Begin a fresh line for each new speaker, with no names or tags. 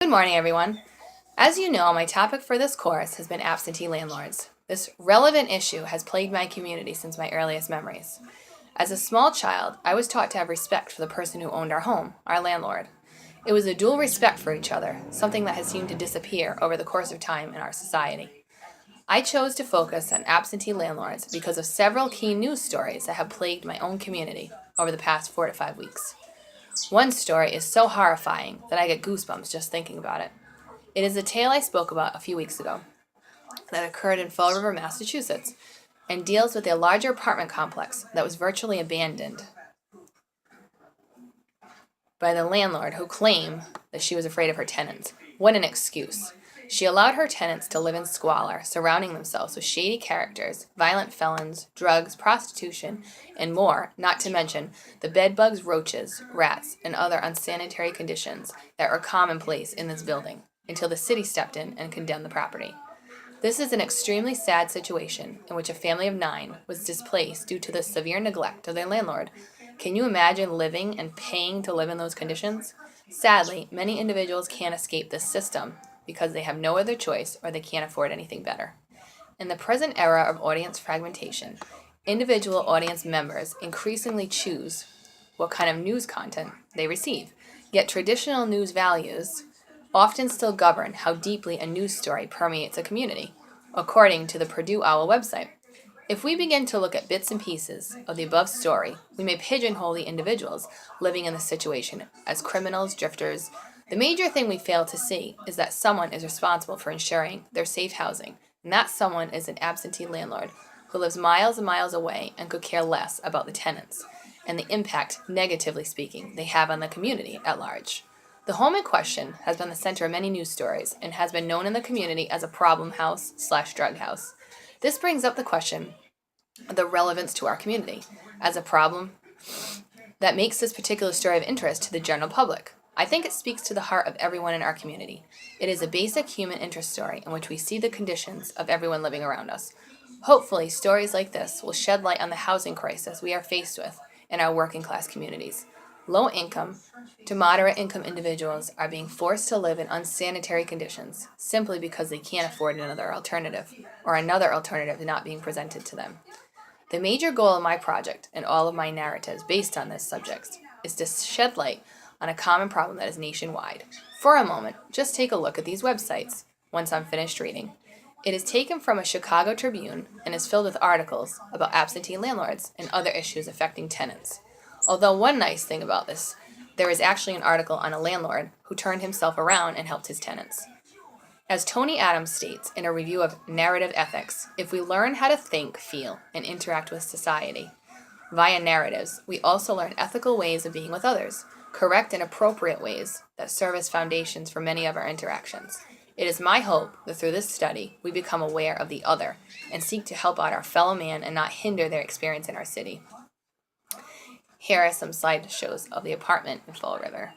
Good morning, everyone. As you know, my topic for this course has been absentee landlords. This relevant issue has plagued my community since my earliest memories. As a small child, I was taught to have respect for the person who owned our home, our landlord. It was a dual respect for each other, something that has seemed to disappear over the course of time in our society. I chose to focus on absentee landlords because of several key news stories that have plagued my own community over the past 4 to 5 weeks. One story is so horrifying that I get goosebumps just thinking about it. It is a tale I spoke about a few weeks ago that occurred in Fall River, Massachusetts, and deals with a larger apartment complex that was virtually abandoned by the landlord who claimed that she was afraid of her tenants. What an excuse. She allowed her tenants to live in squalor, surrounding themselves with shady characters, violent felons, drugs, prostitution, and more, not to mention the bedbugs, roaches, rats, and other unsanitary conditions that were commonplace in this building, until the city stepped in and condemned the property. This is an extremely sad situation in which a family of 9 was displaced due to the severe neglect of their landlord. Can you imagine living and paying to live in those conditions? Sadly, many individuals can't escape this system because they have no other choice or they can't afford anything better. In the present era of audience fragmentation, individual audience members increasingly choose what kind of news content they receive. Yet traditional news values often still govern how deeply a news story permeates a community, according to the Purdue Owl website. If we begin to look at bits and pieces of the above story, we may pigeonhole the individuals living in the situation as criminals, drifters. The major thing we fail to see is that someone is responsible for ensuring their safe housing, and that someone is an absentee landlord who lives miles and miles away and could care less about the tenants and the impact, negatively speaking, they have on the community at large. The home in question has been the center of many news stories and has been known in the community as a problem house/drug house. This brings up the question of the relevance to our community as a problem that makes this particular story of interest to the general public. I think it speaks to the heart of everyone in our community. It is a basic human interest story in which we see the conditions of everyone living around us. Hopefully, stories like this will shed light on the housing crisis we are faced with in our working class communities. Low income to moderate income individuals are being forced to live in unsanitary conditions simply because they can't afford another alternative, or another alternative not being presented to them. The major goal of my project and all of my narratives based on this subject is to shed light on a common problem that is nationwide. For a moment, just take a look at these websites once I'm finished reading. It is taken from a Chicago Tribune and is filled with articles about absentee landlords and other issues affecting tenants. Although one nice thing about this, there is actually an article on a landlord who turned himself around and helped his tenants. As Tony Adams states in a review of Narrative Ethics, if we learn how to think, feel, and interact with society via narratives, we also learn ethical ways of being with others, correct and appropriate ways that serve as foundations for many of our interactions. It is my hope that through this study, we become aware of the other and seek to help out our fellow man and not hinder their experience in our city. Here are some slideshows of the apartment in Fall River.